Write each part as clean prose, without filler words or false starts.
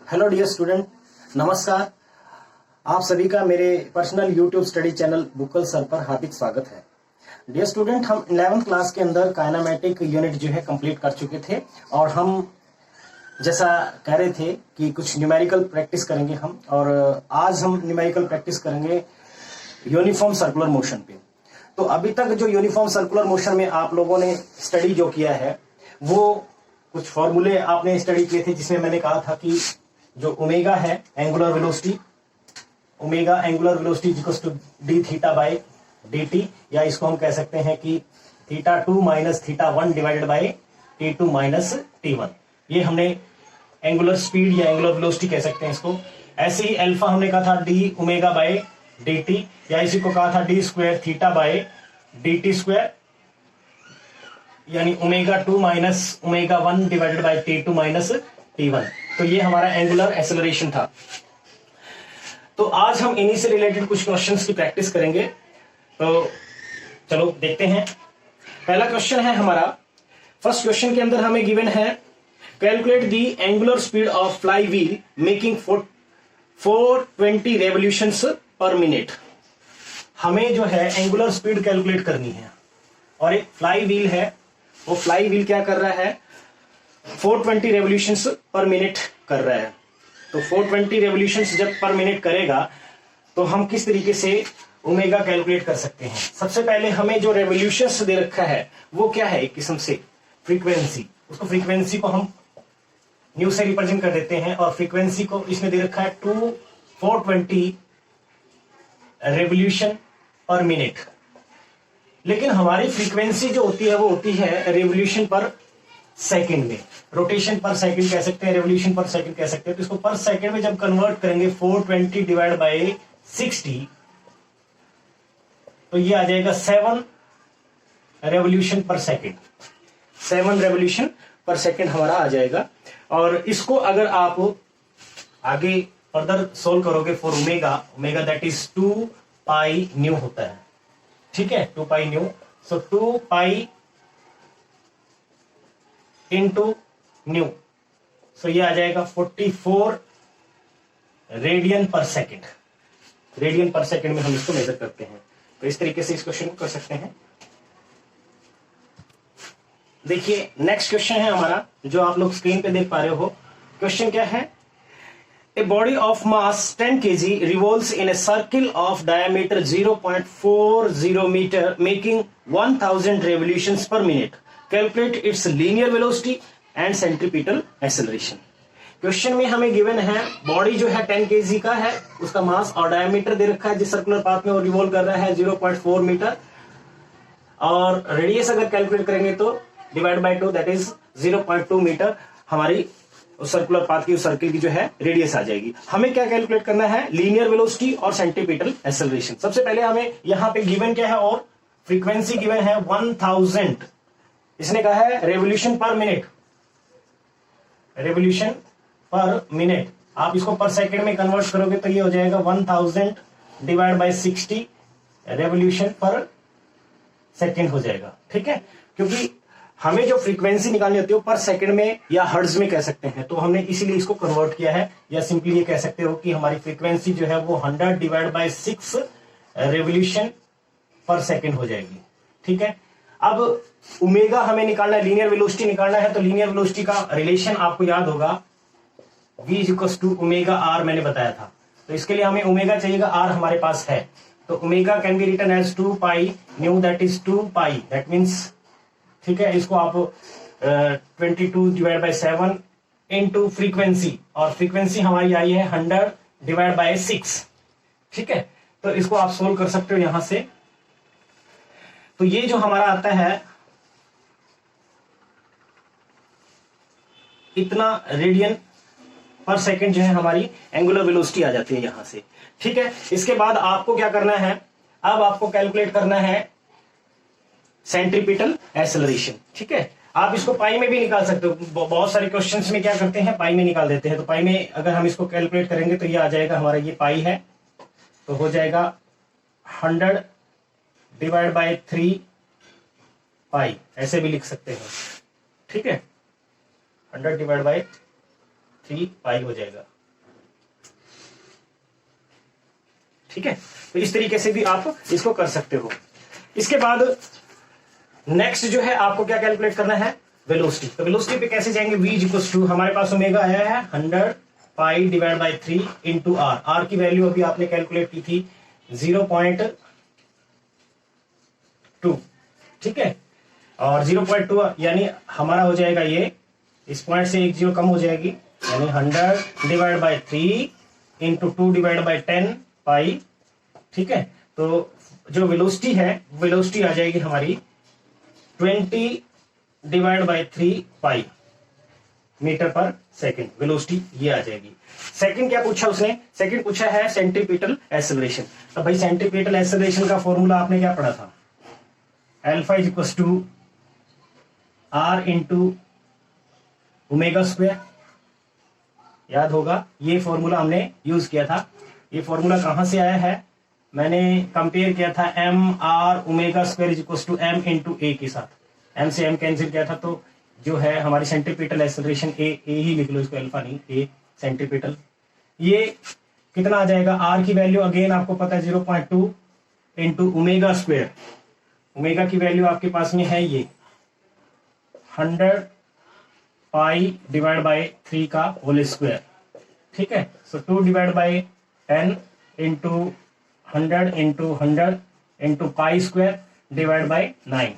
Hello dear student, नमस्कार। आप सभी का मेरे पर्सनल यूट्यूब स्टडी चैनल बुकल सर पर हार्दिक स्वागत है। डियर स्टूडेंट, हम 11th क्लास के अंदर काइनेमेटिक यूनिट जो है कंप्लीट कर चुके थे और हम जैसा कह रहे थे कि कुछ न्यूमेरिकल प्रैक्टिस करेंगे हम, और आज हम न्यूमेरिकल प्रैक्टिस करेंगे यूनिफॉर्म सर्कुलर मोशन पे। तो अभी तक जो यूनिफॉर्म सर्कुलर मोशन में आप लोगों ने स्टडी जो किया है वो कुछ फॉर्मूले आपने स्टडी किए थे, जिसमें मैंने कहा था कि जो ओमेगा है angular velocity, omega angular velocity equals to D theta by D T, या इसको हम कह सकते हैं कि theta 2 minus theta 1 divided by T 2 minus T 1। ये हमने एंगुलर स्पीड या एंगुलर वेलोसिटी कह सकते हैं इसको। ऐसे ही अल्फा हमने कहा था D omega by D T, या इसी को कहा था D square theta by D T square, यानी omega 2 minus omega 1 divided by T 2 minus T 1। तो ये हमारा एंगुलर एक्सेलरेशन था। तो आज हम इन्हीं से रिलेटेड कुछ क्वेश्चंस की प्रैक्टिस करेंगे। तो चलो देखते हैं। पहला क्वेश्चन है हमारा, फर्स्ट क्वेश्चन के अंदर हमें गिवन है calculate the angular speed of fly wheel making 420 revolutions पर मिनट। हमें जो है एंगुलर स्पीड कैलकुलेट करनी है, और एक फ्लाई व्हील है, वो फ्लाई व्हील क्या कर रहा है, 420 रेवोल्यूशंस पर मिनट कर रहा है। तो 420 रेवोल्यूशंस जब पर मिनट करेगा तो हम किस तरीके से ओमेगा कैलकुलेट कर सकते हैं। सबसे पहले हमें जो रेवोल्यूशंस दे रखा है वो क्या है, एक किस्म से फ्रीक्वेंसी। उसको फ्रीक्वेंसी को हम न्यू से रिप्रेजेंट कर देते हैं, और फ्रीक्वेंसी को इसमें दे रखा है 420 रेवोल्यूशन पर मिनट। लेकिन हमारी फ्रीक्वेंसी जो होती है वो होती है रेवोल्यूशन पर सेकंड में, रोटेशन पर सेकंड कह सकते हैं, रेवोल्यूशन पर सेकंड कह सकते हैं। तो इसको पर सेकंड में जब कन्वर्ट करेंगे 420 डिवाइड बाय 60, तो ये आ जाएगा 7 रेवोल्यूशन पर सेकंड। 7 रेवोल्यूशन पर सेकंड हमारा आ जाएगा। और इसको अगर आप आगे फर्दर सोल्व करोगे for omega, omega that is 2 pi new होता है, ठीक है, 2 पाई न्यू। सो 2 पाई इंटू न्यू, सो ये आ जाएगा 44 रेडियन पर सेकेंड। रेडियन पर सेकेंड में हम इसको मेजर करते हैं। तो इस तरीके से इस क्वेश्चन को कर सकते हैं। देखिए नेक्स्ट क्वेश्चन है हमारा, जो आप लोग स्क्रीन पे देख पा रहे हो। क्वेश्चन क्या है, a body of mass 10 kg revolves in a circle of diameter 0.40 meter making 1000 revolutions per minute. Calculate its linear velocity and centripetal acceleration. Question में हमें गिवन है बॉडी जो है 10 kg का है, उसका मास और डायमीटर दे रखा है जिस सर्कुलर पाथ में वो रिवॉल्व कर रहा है 0.4 मीटर, और रेडियस अगर कैलकुलेट करेंगे तो divide by 2 that is 0.2 metre हमारी उस सर्कुलर पाथ की, उस सर्किल की जो है रेडियस आ जाएगी। हमें क्या कैलकुलेट करना है, लीनियर वेलोसिटी और सेंटीपीटल एक्सेलरेशन। सबसे पहले हमें यहाँ पे गिवन क्या है, और फ्रीक्वेंसी गिवन है 1000। इसने कहा है रेवोल्यूशन पर मिनट, रेवोल्यूशन पर मिनट। आप इसको पर सेकंड में कन्वर्ट करोगे तो ये हो जाएगा 1000 डिवाइड बाय 60 रेवोल्यूशन पर सेकंड हो जाएगा, ठीक है। क्योंकि हमें जो फ्रीक्वेंसी निकालनी होती है पर सेकंड में या हर्ट्ज में कह सकते हैं, तो हमने इसीलिए इसको कन्वर्ट किया है। या सिंपली ये कह सकते हो कि हमारी फ्रीक्वेंसी जो है वो 100 डिवाइड बाय 6 रेवोल्यूशन पर सेकंड हो जाएगी, ठीक है। अब ओमेगा हमें निकालना है, लीनियर वेलोसिटी निकालना है। तो लीनियर वेलोसिटी का रिलेशन आपको याद होगा, v equals to omega R, मैंने बताया था। तो इसके लिए हमें ओमेगा चाहिएगा, आर हमारे पास है। तो omega can be written as 2 pi nu that is 2 pi, that means, ठीक है। इसको आप 22 डिवाइड बाय 7 इनटू फ्रीक्वेंसी, और फ्रीक्वेंसी हमारी आई है 100 डिवाइड बाय 6, ठीक है। तो इसको आप सोल्व कर सकते हो यहां से। तो ये जो हमारा आता है इतना रेडियन पर सेकंड जो है हमारी एंगुलर वेलोसिटी आ जाती है यहां से, ठीक है। इसके बाद आपको क्या करना है, अब आपको कैलकुलेट करना है सेंट्रीपिटल एक्सेलरेशन, ठीक है। आप इसको पाई में भी निकाल सकते हो। बहुत सारे क्वेश्चंस में क्या करते हैं, पाई में निकाल देते हैं। तो पाई में अगर हम इसको कैलकुलेट करेंगे तो ये आ जाएगा हमारा, ये पाई है तो हो जाएगा 100 डिवाइड बाय 3 पाई, ऐसे भी लिख सकते हैं, ठीक है। 100 डिवाइड बाय 3 पाई हो जाएगा। ठीक है, तो इस तरीके से भी आप इसको कर सकते हो। इसके बाद नेक्स्ट जो है आपको क्या कैलकुलेट करना है, वेलोसिटी। तो वेलोसिटी पे कैसे जाएंगे, v इक्वल्स टू हमारे पास ओमेगा आया है 100 pi divide by 3 into R. R की वैल्यू अभी आपने कैलकुलेट की थी 0.2, ठीक है, और 0.2 यानी हमारा हो जाएगा ये, इस पॉइंट से एक जीरो कम हो जाएगी, यानी 100 divide by 3 into 2 divide by 10 पाई, ठीक है। तो जो वेलोसिटी है, वेलोसिटी आ जाएगी हमारी 20 डिवाइड बाई 3 पाई मीटर पर सेकंड, वेलोसिटी ये आ जाएगी। सेकंड क्या पूछा उसने, सेकंड पूछा है सेंट्रीपिटल एक्सेलरेशन। तो भाई सेंट्रीपिटल एक्सेलरेशन का फॉर्मूला आपने क्या पढ़ा था, alpha is equal to R into omega square, याद होगा, ये फॉर्मूला हमने यूज किया था। ये फॉर्मूला कहां से आया है, मैंने कंपेयर किया था M R omega square is equal to M into A के साथ, एम से एम कैंसिल किया था, तो जो है हमारी सेंट्रीपिटल एक्सेलरेशन ए ही लिख लो इसको, अल्फा नहीं, ए सेंट्रीपिटल, ये कितना आ जाएगा, आर की वैल्यू अगेन आपको पता है 0.2 इंटू ओमेगा स्क्वायर, ओमेगा की वैल्यू आपके पास में है ये 100 पाई डिवाइड बाई 3 का होल स्क्वायर, ठीक है। सो 2 divide by 10 into 100 into 100 into pi square divide by 9।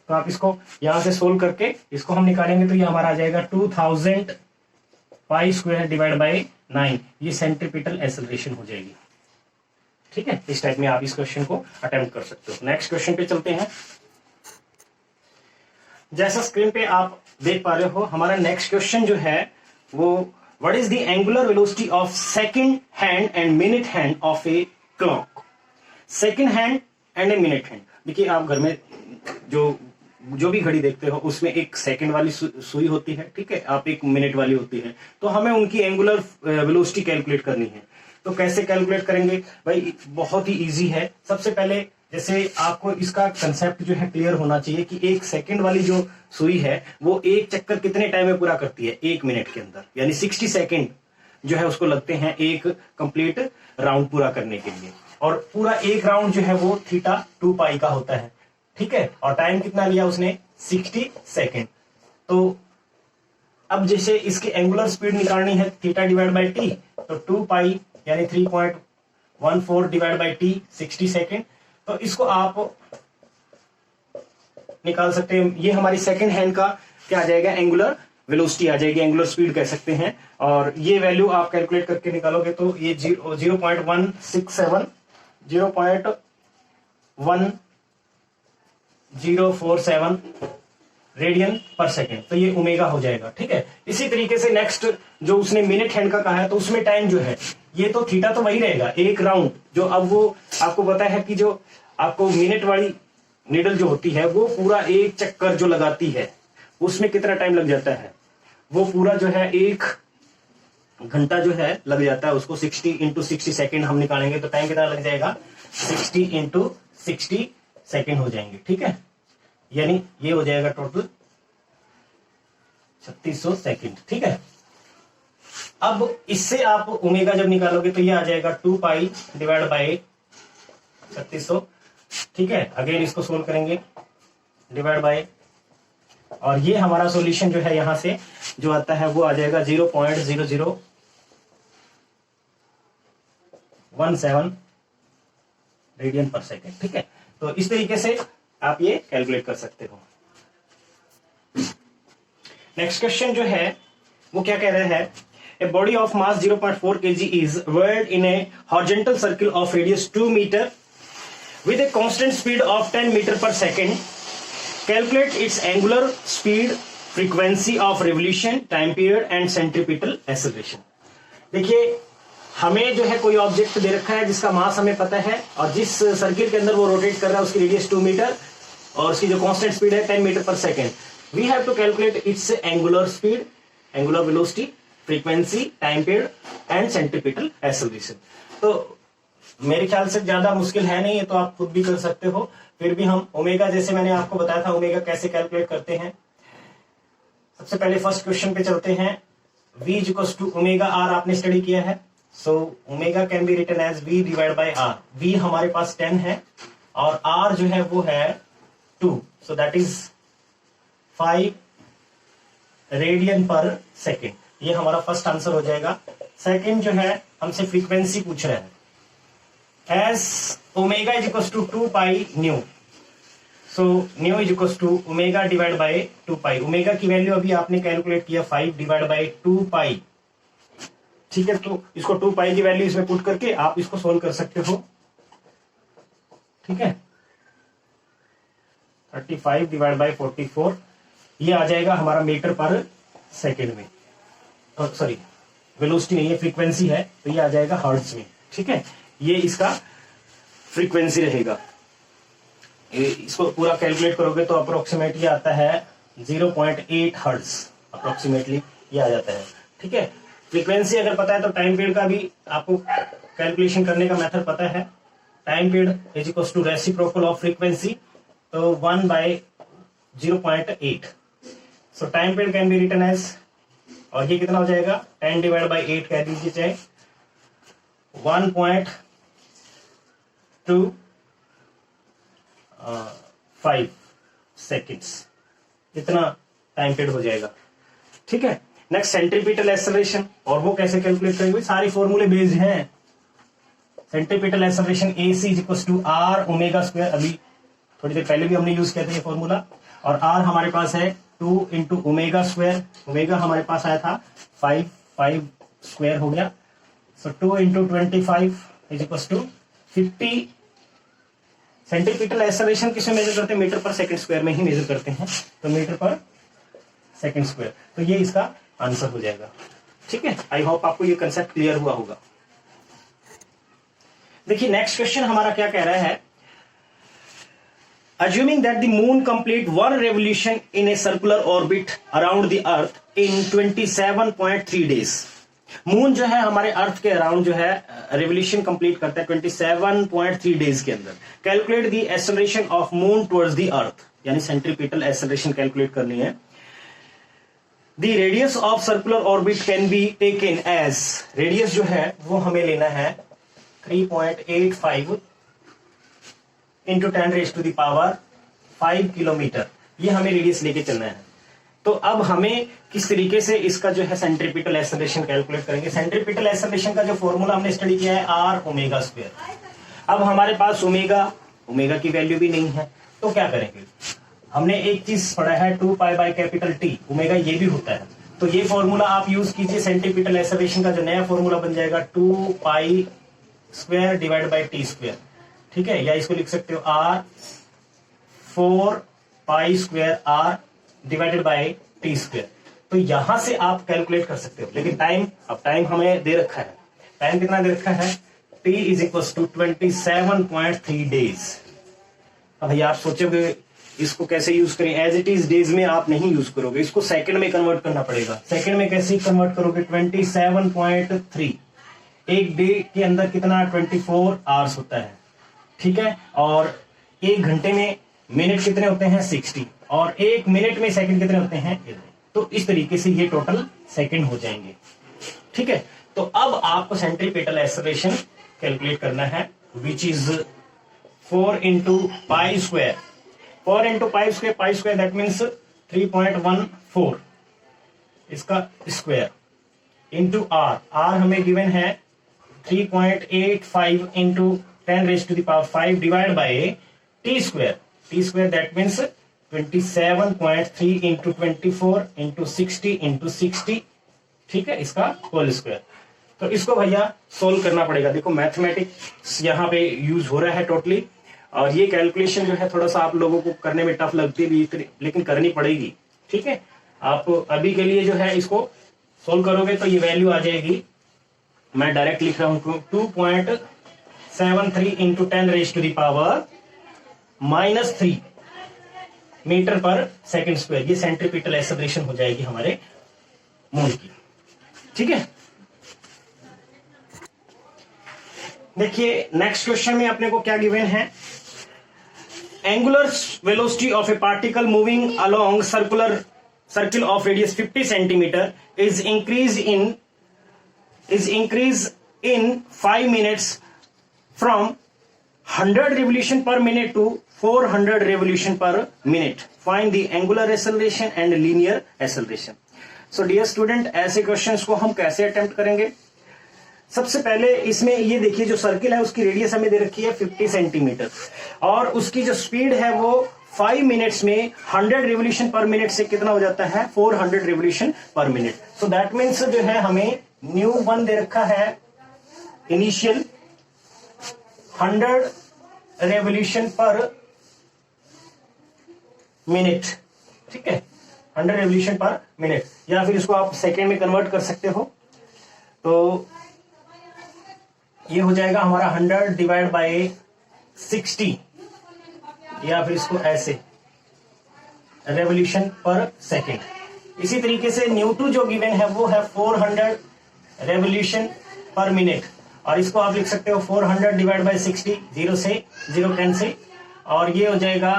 तो आप इसको यहां से सोल्व करके इसको हम निकालेंगे तो ये हमारा आ जाएगा 2000 पाई स्क्वायर डिवाइड बाई 9, ये सेंट्रीपिटल एक्सेलरेशन हो जाएगी, ठीक है। इस टाइप में आप इस क्वेश्चन को अटेम्प्ट कर सकते हो। नेक्स्ट क्वेश्चन पे चलते हैं। जैसा स्क्रीन पे आप देख पा रहे हो, हमारा नेक्स्ट क्वेश्चन जो है वो what is the angular velocity of second hand and minute hand of a clock. Second hand and a minute hand, देखिए आप घर में जो भी घड़ी देखते हो उसमें एक सेकंड वाली सुई होती है, ठीक है, आप एक मिनट वाली होती है, तो हमें उनकी एंगुलर वेलोसिटी कैलकुलेट करनी है। तो कैसे कैलकुलेट करेंगे भाई, बहुत ही इजी है। सबसे पहले जैसे आपको इसका कंसेप्ट जो है क्लियर होना चाहिए कि एक सेकंड वाली जो सुई है वो एक चक्कर कितने टाइम में पूरा करती है, 1 मिनट के अंदर, यानी 60 सेकंड जो है उसको लगते हैं एक कंप्लीट राउंड पूरा करने के लिए, और पूरा एक राउंड जो है वो थीटा 2 पाई का होता है, ठीक है, और टाइम कितना लिया उसने, 60 सेकंड। तो अब जैसे इसकी एंगुलर स्पीड निकालनी है थीटा डिवाइड बाई टी, तो 2 पाई यानी 3.14 डिवाइड बाई टी 60 सेकंड। तो इसको आप निकाल सकते हैं, ये हमारी सेकंड हैंड का क्या आ जाएगा, एंगुलर वेलोसिटी आ जाएगी, एंगुलर स्पीड कह सकते हैं, और ये वैल्यू आप कैलकुलेट करके निकालोगे तो ये 0.1047 रेडियन पर सेकेंड, तो ये ओमेगा हो जाएगा, ठीक है। इसी तरीके से नेक्स्ट जो उसने मिनट हैंड का कहा है, तो उसमें टाइम जो है ये तो थीटा तो वही रहेगा, एक राउंड जो, अब वो आपको पता है कि जो आपको मिनट वाली नीडल जो होती है वो पूरा एक चक्कर जो लगाती है उसमें कितना टाइम लग जाता है, वो पूरा जो है 1 घंटा जो है लग जाता है उसको। 60 इंटू 60 सेकेंड हम निकालेंगे तो टाइम कितना लग जाएगा, 60 इंटू 60 सेकेंड हो जाएंगे, ठीक है, यानी ये हो जाएगा टोटल 3600 सेकेंड, ठीक है। अब इससे आप ओमेगा जब निकालोगे तो ये आ जाएगा 2 पाई डिवाइड बाई 3600, ठीक है। अगेन इसको सोल्व करेंगे, डिवाइड बाय, और ये हमारा सॉल्यूशन जो है यहां से जो आता है वो आ जाएगा 0.0017 रेडियन पर सेकेंड, ठीक है। तो इस तरीके से आप ये कैलकुलेट कर सकते हो। नेक्स्ट क्वेश्चन जो है वो क्या कह रहे हैं, a body of mass 0.4 kg is whirled in a horizontal circle of radius 2 meter with a constant speed of 10 meter per second. Calculate its angular speed, frequency of revolution, time period and centripetal acceleration. देखिए हमें जो है कोई object they रखा है जिसका मास हमें पता है, और जिस सर्किल के अंदर वो रोटेट कर रहा है उसकी रेडियस 2 मीटर और उसकी जो कांस्टेंट स्पीड है 10 मीटर पर second. We have to calculate its angular speed, angular velocity, frequency, time period and centripetal acceleration. तो मेरे ख्याल से ज्यादा मुश्किल है नहीं, ये तो आप खुद भी कर सकते हो। फिर भी हम ओमेगा, जैसे मैंने आपको बताया था ओमेगा कैसे कैलकुलेट करते हैं। सबसे पहले फर्स्ट क्वेश्चन पे चलते हैं। v equals to omega R आपने स्टडी किया है, so omega can be written as v divide by r। v हमारे पास 10 है और r जो है वो है 2, सो दैट इज 5 रेडियन पर सेकेंड। ये हमारा फर्स्ट आंसर हो जाएगा। सेकेंड जो है हमसे फ्रीक्वेंसी पूछ रहे हैं, as omega is equal to 2 pi nu, so nu is equal to omega divide by 2 pi. Omega की वैल्यू अभी आपने कैलकुलेट किया 5 डिवाइड बाय 2 पाई, ठीक है। तो इसको 2 पाई की वैल्यू इसमें पुट करके आप इसको सोल्व कर सकते हो, ठीक है। 35 डिवाइड बाय 44, ये आ जाएगा हमारा मीटर पर सेकेंड में, सॉरी वेलोसिटी नहीं है, फ्रीक्वेंसी है, तो ये आ जाएगा हर्ट्ज में, ठीक है। ये इसका फ्रीक्वेंसी रहेगा। इसको पूरा कैलकुलेट करोगे तो अप्रोक्सीमेट ये आता है 0.8 हर्ट्ज, अप्रोक्सीमेटली ये आ जाता है, ठीक है। फ्रीक्वेंसी अगर पता है तो टाइम पीरियड का भी आपको कैलकुलेशन करने का मेथड पता है। Time period is equal to reciprocal of frequency, तो 1/0.8, so time period can be written as, और ये कितना हो जाएगा 10 डिवाइड बाई 8 कह दीजिए, चाहे 1.25 सेकेंड्स, इतना टाइम पीरियड हो जाएगा, ठीक है। नेक्स्ट सेंट्रीपिटल एक्सेलरेशन, और वो कैसे कैलकुलेट करेंगे, सारे फॉर्मूले बेस्ड हैं। Centripetal acceleration AC is equal to R omega square, अभी थोड़ी देर पहले भी हमने यूज किया था ये फॉर्मूला, और R हमारे पास है 2 इंटू ओमेगा स्क्वायर, ओमेगा हमारे पास आया था 5 स्क्वायर हो गया, so 2 into 25 is equal to 50। Centripetal acceleration किसमें मेजर करते हैं, मीटर पर सेकंड स्क्वायर में ही मेजर करते हैं, तो मीटर पर सेकंड स्क्वायर, तो ये इसका आंसर हो जाएगा, ठीक है। आई होप आपको ये कंसेप्ट क्लियर हुआ होगा। देखिए नेक्स्ट क्वेश्चन हमारा क्या कह रहा है, assuming that the moon complete one revolution in a circular orbit around the earth in 27.3 days। Moon जो है हमारे अर्थ के अराउंड जो है रेवोल्यूशन कंप्लीट करता है 27.3 डेज के अंदर। Calculate the acceleration of moon towards the earth, यानी सेंट्रीपिटल एक्सेलरेशन कैलकुलेट करनी है। The radius of circular orbit can be taken as, radius जो है वो हमें लेना है 3.85 into 10 raise to the power 5 kilometre, ये हमें रेडियस लेके चलना है। तो अब हमें किस तरीके से इसका जो है सेंट्रीपिटल एक्सेलरेशन कैलकुलेट करेंगे। सेंट्रीपिटल एक्सेलरेशन का जो फॉर्मूला हमने स्टडी किया है R ओमेगा स्क्वायर। अब हमारे पास ओमेगा की वैल्यू भी नहीं है, तो क्या करेंगे, हमने एक चीज पढ़ा है 2 pi by capital T, omega ये भी होता है, तो ये फॉर्मूला आप यूज कीजिए। सेंट्रीपिटल एक्सेलरेशन का जो नया फॉर्मूला बन जाएगा 2 pi square divide by T square, ठीक है, या इसको लिख सकते हो R 4 pi square R divided by T square. तो यहां से आप कैलकुलेट कर सकते हो, लेकिन टाइम हमें दे रखा है, टाइम कितना दे रखा है, T is equal to 27.3 days. अब भैया आप सोचोगे इसको कैसे यूज करें, एज इट इज डेज में आप नहीं यूज करोगे, इसको सेकंड में कन्वर्ट करना पड़ेगा। सेकंड में कैसे कन्वर्ट करोगे, 27.3, एक डे के अंदर कितना 24 आवर्स होता है, ठीक है, और एक घंटे में मिनट कितने होते हैं 60, और एक मिनट में सेकंड कितने होते हैं 11। तो इस तरीके से ये टोटल सेकंड हो जाएंगे, ठीक है। तो अब आपको सेंट्रीपिटल एक्सेलरेशन कैलकुलेट करना है, which is 4 into pi square, 4 into pi square that means 3.14 इसका स्क्वायर इंटू R हमें गिवन है 3.85 into 10 raise to the power 5 divide by T square that means 27.3 into 24 into 60 into 60, ठीक है, इसका whole square. तो इसको भैया सोल्व करना पड़ेगा। देखो मैथमेटिक्स यहाँ पे यूज हो रहा है टोटली, और ये कैलकुलेशन जो है थोड़ा सा आप लोगों को करने में टफ लगती है, लेकिन करनी पड़ेगी, ठीक है। आप अभी के लिए जो है इसको सोल्व करोगे तो ये वैल्यू आ जाएगी, मैं डायरेक्ट लिख रहा हूं 2.73 into 10 raise to the power -3 metre पर सेकंड स्क्वायर। ये सेंट्रीपिटल एक्सेलरेशन हो जाएगी हमारे मून की, ठीक है। देखिए नेक्स्ट क्वेश्चन में अपने को क्या गिवन है, angular velocity of a particle moving along circle of radius 50 centimetre is increased in 5 minutes from 100 revolution per minute to 400 revolution per minute. Find the angular acceleration and linear acceleration. So dear student, ऐसे questions को हम कैसे attempt करेंगे? सबसे पहले इसमें ये देखिए, जो सर्किल है उसकी रेडियस हमें दे रखी है 50 सेंटीमीटर और उसकी जो स्पीड है वो 5 मिनट्स में 100 रिवोल्यूशन पर मिनट से कितना हो जाता है? 400 revolution per minute. So that means जो है हमें न्यू 1 दे रखा है इनिशियल 100 रेवोल्यूशन पर मिनट. ठीक है, 100 रेवोल्यूशन पर मिनट, या फिर इसको आप सेकेंड में कन्वर्ट कर सकते हो. तो ये हो जाएगा हमारा 100 डिवाइड बाय 60, या फिर इसको ऐसे रेवोल्यूशन पर सेकेंड. इसी तरीके से न्यू 2 जो गिवन है वो है 400 रेवोल्यूशन पर मिनट, और इसको आप लिख सकते हो 400 डिवाइड बाय 60, 0 से 0 कैंसिल, और ये हो जाएगा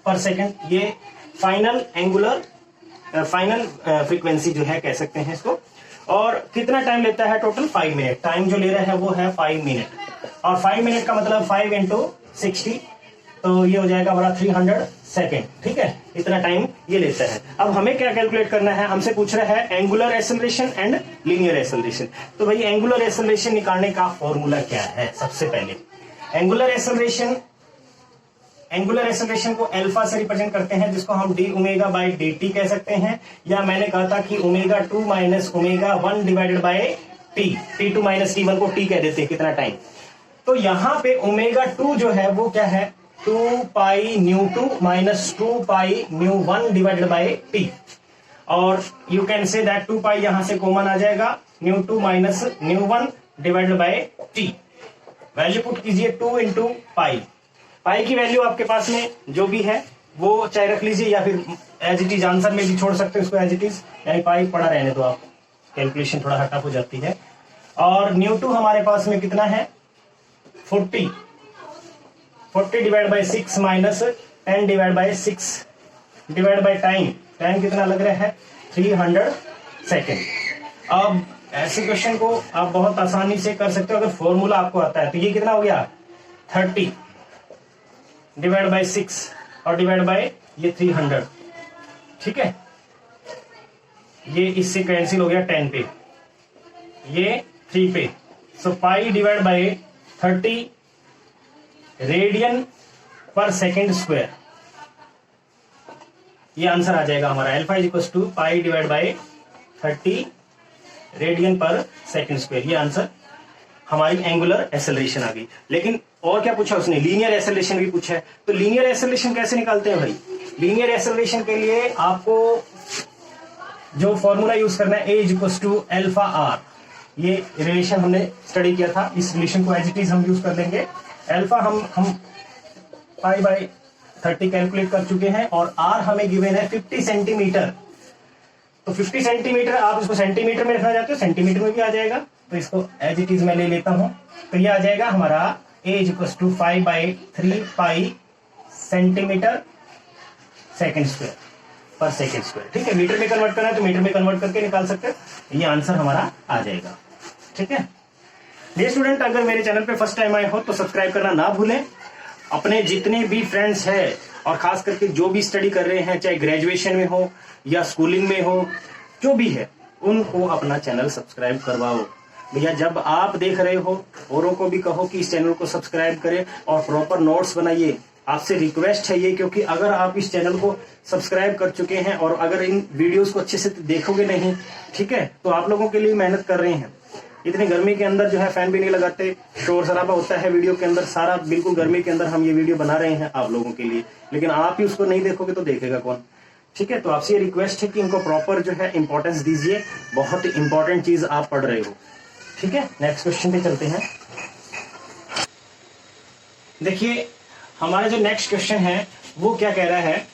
पर सेकेंड. ये फाइनल एंगुलर फाइनल फ्रीक्वेंसी जो है कह सकते हैं इसको. और कितना टाइम लेता है? Total 5 minute. टाइम जो ले रहा है वो है 5 मिनट, और 5 मिनट का मतलब 5 इंटू 60, तो ये हो जाएगा हमारा 300 सेकेंड. ठीक है, इतना टाइम ये लेता है. अब हमें क्या कैलकुलेट करना है? हमसे पूछ रहा है angular acceleration and linear acceleration. तो भाई एंगुलर एक्सेलरेशन निकालने का फॉर्मूला क्या है? सबसे पहले एंगुलर एक्सेलरेशन को अल्फा से रिप्रेजेंट करते हैं, जिसको हम D omega by D T कह सकते हैं, या मैंने कहा था कि omega 2 minus omega 1 divided by T. T2 minus T1 को टी कह देते हैं, कितना टाइम. तो यहां पे ओमेगा 2 जो है वो क्या है? 2 pi new 2 minus 2 pi new 1 divided by T. और यू कैन से दैट 2 पाई यहां से कॉमन आ जाएगा, new 2 minus new 1 divided by T. Value put कीजिए 2 इंटू पाई. पाई की वैल्यू आपके पास में जो भी है वो चाहे रख लीजिए, या फिर एज इट इज आंसर में भी छोड़ सकते हो इसको एज इट इज, यानी पाई पड़ा रहने दो आप, कैलकुलेशन थोड़ा हटअप हो जाती है. और न्यू 2 हमारे पास में कितना है? 40 divide by 6 minus 10 divide by 6 divide by time. Time कितना लग रहा है? 300 सेकेंड. अब ऐसे क्वेश्चन को आप बहुत आसानी से कर सकते हो अगर फॉर्मूला आपको आता है. तो ये कितना हो गया? 30 डिवाइड बाय 6 और डिवाइड बाय ये 300. ठीक है, ये इससे कैंसिल हो गया 10 पे, ये 3 पे. So pi divide by 30 radian पर सेकेंड स्क्वायर, ये आंसर आ जाएगा हमारा. Alpha is equal to pi divide by 30 radian पर सेकेंड स्क्वायर. ये आंसर हमारी एंगुलर एक्सेलरेशन आ गई. लेकिन और क्या पूछा उसने? लीनियर एक्सेलरेशन भी पूछा है. तो लीनियर एक्सेलरेशन कैसे निकालते हैं भाई? लीनियर एक्सेलरेशन के लिए आपको जो फॉर्मूला यूज करना है, A is equal to alpha R. ये रिलेशन हमने स्टडी किया था, इस रिलेशन को एज इट इज हम यूज कर लेंगे. अल्फा हम पाई बाय 30 कैलकुलेट कर चुके हैं, और आर हमें गिवन है 50 सेंटीमीटर. तो 50 सेंटीमीटर आप इसको सेंटीमीटर में रखना चाहते हो, सेंटीमीटर में भी आ जाएगा. तो इसको एज इट इज मैं ले लेता हूं. तो ये आ जाएगा हमारा A is equal to 5/3 pi centimetre second square पर सेकेंड स्क्वायर. ठीक है, मीटर में कन्वर्ट करना है तो मीटर में कन्वर्ट करके निकाल सकते हैं. ये आंसर हमारा आ जाएगा. ठीक है डियर स्टूडेंट, अगर मेरे चैनल पे फर्स्ट टाइम आए हो तो सब्सक्राइब करना ना भूलें. अपने जितने भी फ्रेंड्स हैं, और खास करके जो भी स्टडी कर रहे हैं, चाहे ग्रेजुएशन में हो या स्कूलिंग में हो, जो भी है, उनको अपना चैनल सब्सक्राइब करवाओ. भैया जब आप देख रहे हो, औरों को भी कहो कि इस चैनल को सब्सक्राइब करें और प्रॉपर नोट्स बनाइए. आपसे रिक्वेस्ट है ये, क्योंकि अगर आप इस चैनल को सब्सक्राइब कर चुके हैं और अगर इन वीडियोस को अच्छे से देखोगे नहीं, ठीक है, तो आप लोगों के लिए मेहनत कर रहे हैं. इतनी गर्मी के अंदर जो है फैन भी नहीं लगाते, शोर शराबा होता है वीडियो के अंदर, सारा बिल्कुल गर्मी के अंदर हम ये वीडियो बना रहे हैं आप लोगों के लिए. लेकिन आप ही उसको नहीं देखोगे तो देखेगा कौन? ठीक है, तो आपसे ये रिक्वेस्ट है कि इनको प्रॉपर जो है इंपॉर्टेंस दीजिए. बहुत इंपॉर्टेंट चीज आप पढ़ रहे हो. ठीक है, नेक्स्ट क्वेश्चन पे चलते हैं. देखिए हमारा जो नेक्स्ट क्वेश्चन है वो क्या कह रहा है?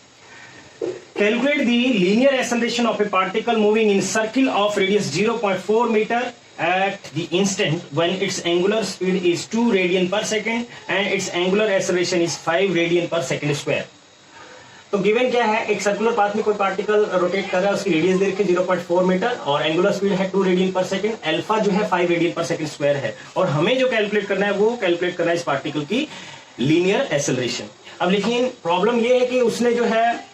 Calculate the linear acceleration of a particle moving in circle of radius 0.4 metre at the instant when its angular speed is 2 radian per second and its angular acceleration is 5 radian per second square. तो given क्या है, एक circular path में कोई particle rotate कर रहा है, उसकी रेडियस दे रखी है 0.4 मीटर और एंगुलर स्पीड है 2 रेडियन पर सेकंड, अल्फा जो है 5 रेडियन पर सेकंड स्क्वायर है, और हमें जो कैलकुलेट करना है वो कैलकुलेट करना है इस पार्टिकल की लीनियर एक्सेलरेशन। अब लेकिन प्रॉब्लम ये है कि उसने जो है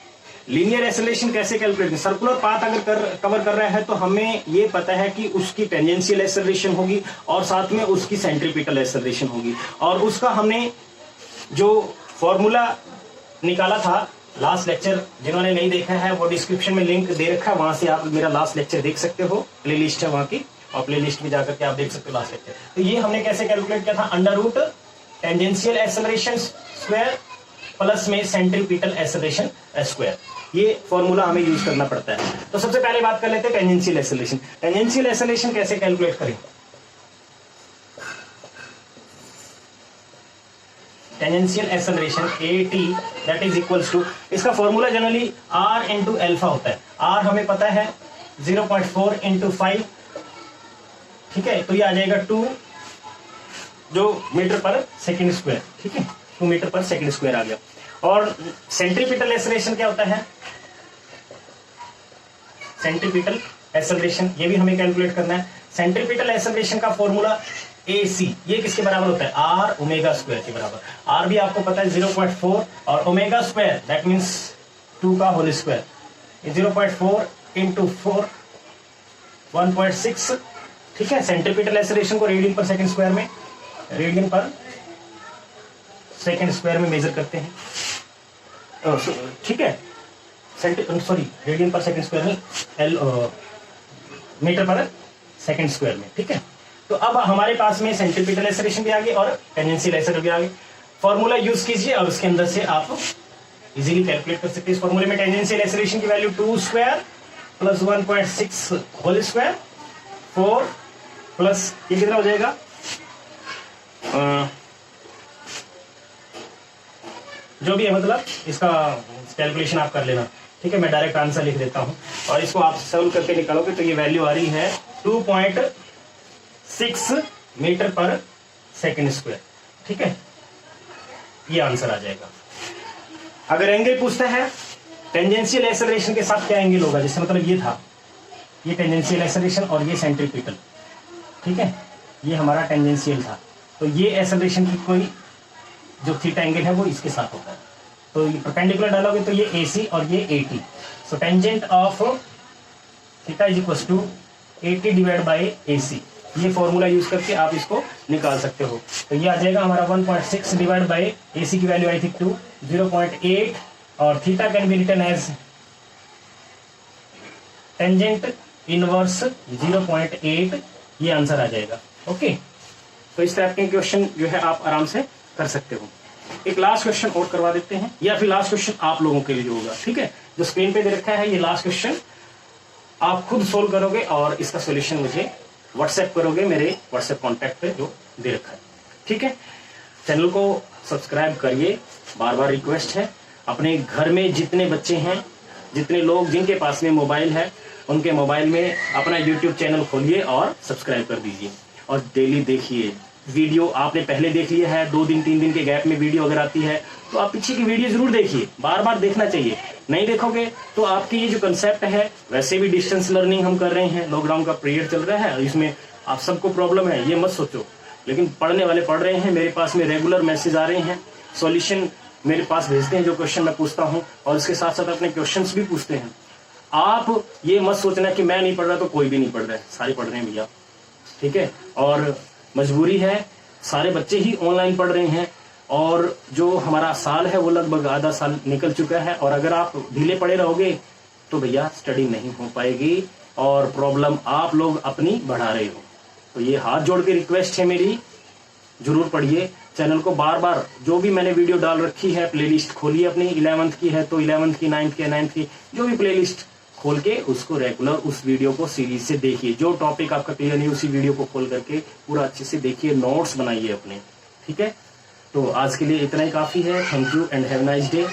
लीनियर एक्सेलरेशन कैसे कैलकुलेट, सर्कुलर पाथ अगर कवर कर रहा है तो हमें ये पता है कि उसकी टेंजेंशियल एक्सेलरेशन होगी और साथ में उसकी सेंट्रीपिटल एक्सेलरेशन होगी, और उसका हमने जो फॉर्मूला निकाला था लास्ट लेक्चर, जिन्होंने नहीं देखा है वो डिस्क्रिप्शन में लिंक दे रखा है, वहां से आप मेरा लास्ट लेक्चर देख सकते हो, प्लेलिस्ट है वहां की, और प्लेलिस्ट में जाकर के आप देख सकते हो लास्ट लेक्चर। तो ये हमने कैसे कैलकुलेट किया था, under root tangential acceleration square plus में सेंट्रीपिटल एक्सेलरेशन स्क्वायर, ये फॉर्मूला हमें यूज करना पड़ता है। तो सबसे पहले बात कर लेते हैं टेंजेंशियल एक्सेलरेशन। टेंजेंशियल एक्सेलरेशन कैसे कैलकुलेट करें, tangential acceleration AT that is equals to, इसका formula generally R into alpha होता है, R हमें पता है 0.4 इंटू 5, ठीक है, तो ये आ जाएगा 2 जो मीटर पर सेकंड स्क्वायर, ठीक है, 2 मीटर पर सेकंड स्क्वायर आ गया। और सेंट्रीपिटल एक्सेलरेशन क्या होता है, सेंट्रीपिटल एक्सेलरेशन ये भी हमें कैलकुलेट करना है। सेंट्रीपिटल एक्सेलरेशन का फॉर्मूला AC, ये किसके बराबर होता है, R ओमेगा स्क्वायर के बराबर। R भी आपको पता है 0.4 और ओमेगा स्क्वायर दैट मीन्स 2 का होल स्क्वायर, 0.4 इंटू 4 1.6, ठीक है। सेंट्रीपिटल एक्सेलरेशन को रेडियन पर सेकंड स्क्वायर में, रेडियन पर सेकंड स्क्वायर में मेजर करते हैं, ठीक है, रेडियन पर सेकंड स्क्वायर में, मीटर पर सेकंड स्क्वायर में, ठीक है। तो अब हमारे पास में सेंट्रीपिटल एक्सेलरेशन भी आ गई और टेंजेंशियल एक्सेलरेशन भी आ गई। फॉर्मूला यूज कीजिए और उसके अंदर से आप इजीली कैलकुलेट कर सकते हैं। इस फॉर्मूले में टेंजेंशियल एक्सेलरेशन की value 2 square plus 1.6 whole square 4 plus ये कितना हो जाएगा, जो भी है, मतलब इसका कैलकुलेशन आप कर लेना, ठीक है। मैं डायरेक्ट आंसर लिख देता हूं और इसको आप सॉल्व करके निकालोगे तो ये वैल्यू आ रही है 2.6 मीटर पर सेकंड स्क्वायर, ठीक है, ये आंसर आ जाएगा। अगर एंगल पूछता है टेंजेंशियल एक्सेलरेशन के साथ क्या एंगल होगा, जैसे मतलब ये था, ये टेंजेंशियल एक्सेलरेशन और ये सेंट्रीपिटल, ठीक है, ये हमारा टेंजेंशियल था, तो ये एक्सेलरेशन की कोई जो थीटा एंगल है वो इसके साथ होता है, तो ये परपेंडिकुलर डालोगे तो ये AC और ये AT, so tangent of theta is equal to AT divide by AC, ये फॉर्मूला यूज करके आप इसको निकाल सकते हो। तो ये आ जाएगा हमारा 1.6 डिवाइड बाय AC की वैल्यू आई थिंक 2 0.8 और theta can be written as tangent inverse 0.8, ये आंसर आ जाएगा। ओके, तो इस टाइप के क्वेश्चन जो है आप आराम से कर सकते हो। एक लास्ट क्वेश्चन और करवा देते हैं, या फिर लास्ट क्वेश्चन आप लोगों के लिए होगा, ठीक है, जो स्क्रीन पे दे रखा है ये लास्ट क्वेश्चन आप खुद सोल्व करोगे और इसका सॉल्यूशन मुझे व्हाट्सएप करोगे मेरे व्हाट्सएप कॉन्टैक्ट पे जो दे रखा है, ठीक है। चैनल को सब्सक्राइब करिए, बार बार रिक्वेस्ट है। अपने घर में जितने बच्चे हैं, जितने लोग जिनके पास में मोबाइल है, उनके मोबाइल में अपना यूट्यूब चैनल खोलिए और सब्सक्राइब कर दीजिए और डेली देखिए वीडियो। आपने पहले देख लिया है, 2 दिन 3 दिन के गैप में वीडियो अगर आती है तो आप पीछे की वीडियो जरूर देखिए, बार बार देखना चाहिए। नहीं देखोगे तो आपकी ये जो कंसेप्ट है, वैसे भी डिस्टेंस लर्निंग हम कर रहे हैं, लॉकडाउन का पीरियड चल रहा है, इसमें आप सबको प्रॉब्लम है ये मत सोचो, लेकिन पढ़ने वाले पढ़ रहे हैं, मेरे पास में रेगुलर मैसेज आ रहे हैं, सॉल्यूशन मेरे पास भेजते हैं, जो क्वेश्चन मैं पूछता हूँ और इसके साथ साथ अपने क्वेश्चंस भी पूछते हैं। आप ये मत सोचना कि मैं नहीं पढ़ रहा तो कोई भी नहीं पढ़ रहा है, सारे पढ़ रहे हैं भैया, ठीक है। और मजबूरी है, सारे बच्चे ही ऑनलाइन पढ़ रहे हैं और जो हमारा साल है वो लगभग आधा साल निकल चुका है, और अगर आप ढीले पड़े रहोगे तो भैया स्टडी नहीं हो पाएगी और प्रॉब्लम आप लोग अपनी बढ़ा रहे हो। तो ये हाथ जोड़ के रिक्वेस्ट है मेरी, जरूर पढ़िए। चैनल को बार बार जो भी मैंने वीडियो डाल रखी है, प्लेलिस्ट खोलिए अपनी, 11th की है तो 11th की, 9th की, 9th की, जो भी प्लेलिस्ट खोल के उसको रेगुलर उस वीडियो को सीरीज से देखिए। जो टॉपिक आपका क्लियर नहीं उसी वीडियो को खोल करके पूरा अच्छे से देखिए, नोट्स बनाइए अपने, ठीक है। तो आज के लिए इतना ही काफी है। Thank you and have nice day.